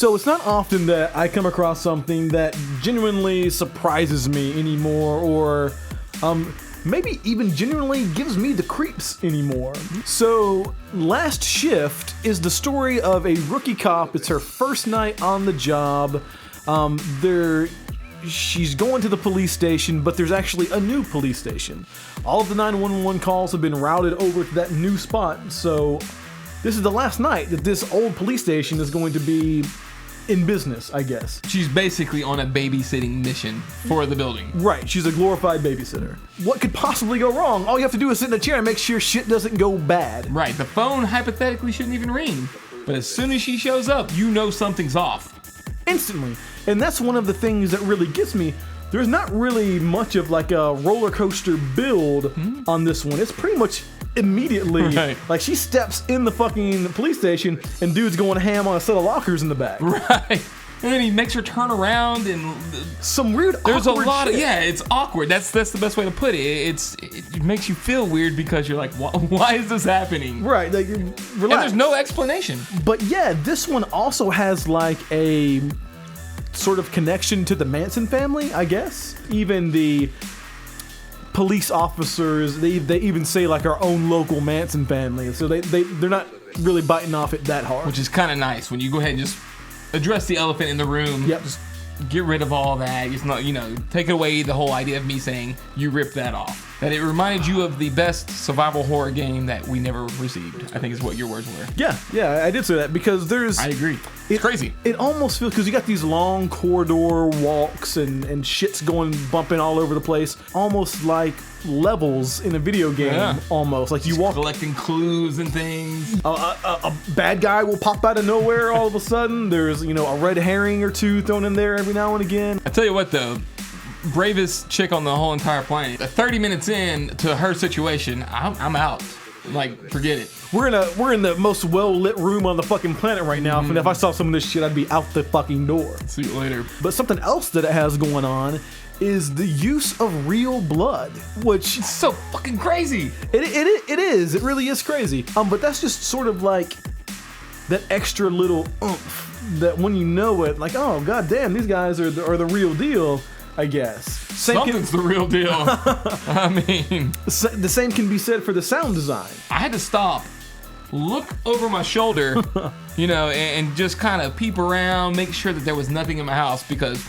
So it's not often that I come across something that genuinely surprises me anymore, or maybe even genuinely gives me the creeps anymore. So Last Shift is the story of a rookie cop. It's her first night on the job. She's going to the police station, but there's actually a new police station. All of the 911 calls have been routed over to that new spot, so this is the last night that this old police station is going to be in business, I guess. She's basically on a babysitting mission for the building. Right, she's a glorified babysitter. What could possibly go wrong? All you have to do is sit in a chair and make sure shit doesn't go bad. Right, the phone hypothetically shouldn't even ring, but as soon as she shows up, you know something's off. Instantly. And that's one of the things that really gets me. There's not really much of like a roller coaster build on this one. It's pretty much immediately, right. Like she steps in the fucking police station and dude's going ham on a set of lockers in the back. Right. And then he makes her turn around and some weird there's awkward a lot shit. of it's awkward. That's the best way to put it. It makes you feel weird because you're like, why is this happening? Right, like relax. And relax. there's no explanation. But yeah, this one also has like a sort of connection to the Manson family, I guess. Even the police officers, they even say like our own local Manson family. So they're not really biting off it that hard. Which is kind of nice when you go ahead and just address the elephant in the room. Yep. Just get rid of all that. It's not, take away the whole idea of me saying you ripped that off. That it reminded you of the best survival horror game that we never received, I think is what your words were. Yeah, I did say that because I agree. It's crazy. It almost feels, because you got these long corridor walks and shit's bumping all over the place, almost like levels in a video game. Almost like you walk collecting clues and things. A bad guy will pop out of nowhere all of a sudden. There's a red herring or two thrown in there every now and again. I tell you what though, bravest chick on the whole entire planet. 30 minutes in to her situation, I'm out. Like, forget it. We're in the most well-lit room on the fucking planet right now, and if I saw some of this shit, I'd be out the fucking door. See you later. But something else that it has going on is the use of real blood, which is so fucking crazy. It is. It really is crazy. But that's just sort of like that extra little oomph that when you know it, like, oh goddamn, these guys are the real deal, I guess. Something's the real deal. I mean, the same can be said for the sound design. I had to stop, look over my shoulder, and just kind of peep around, make sure that there was nothing in my house, because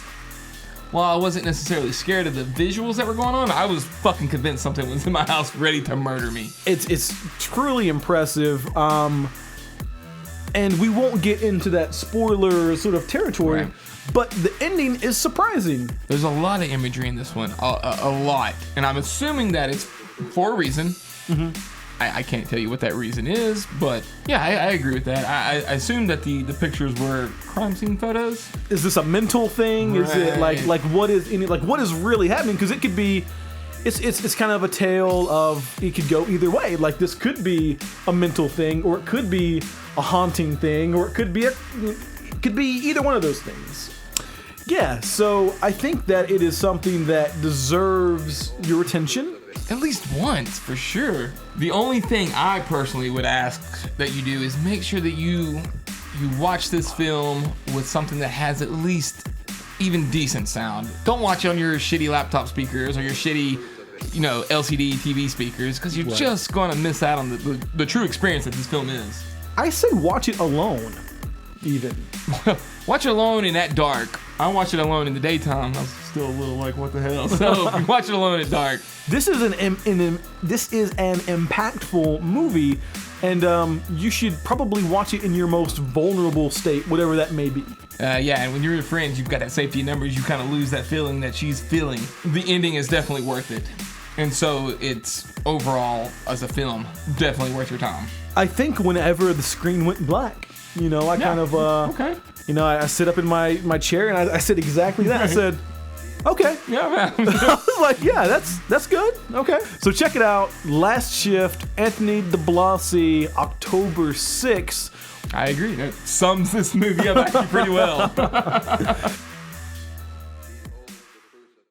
while I wasn't necessarily scared of the visuals that were going on, I was fucking convinced something was in my house ready to murder me. It's truly impressive. And we won't get into that spoiler sort of territory, right. But the ending is surprising. There's a lot of imagery in this one, a lot. And I'm assuming that it's for a reason. Mm-hmm. I can't tell you what that reason is, but yeah, I agree with that. I assume that the pictures were crime scene photos. Is this a mental thing? Right. Is it like what is in it? Like what is really happening? Because it could be, it's kind of a tale of, it could go either way. Like this could be a mental thing, or it could be a haunting thing, or it could be either one of those things. Yeah, so I think that it is something that deserves your attention. At least once, for sure. The only thing I personally would ask that you do is make sure that you watch this film with something that has at least even decent sound. Don't watch it on your shitty laptop speakers or your shitty, LCD TV speakers, because you're just going to miss out on the true experience that this film is. I say watch it alone, even. Watch it alone in that dark. I watch it alone in the daytime. I was still a little like, what the hell? So if you watch it alone at dark. This is an impactful movie, and you should probably watch it in your most vulnerable state, whatever that may be. And when you're with friends, you've got that safety in numbers. You kind of lose that feeling that she's feeling. The ending is definitely worth it. And so it's overall, as a film, definitely worth your time. I think whenever the screen went black, okay. I sit up in my chair and I said exactly that. Right. I said, okay. Yeah, man. I was like, yeah, that's good. Okay. So check it out. Last Shift, Anthony DiBlasi, October 6th. I agree. That sums this movie up actually pretty well.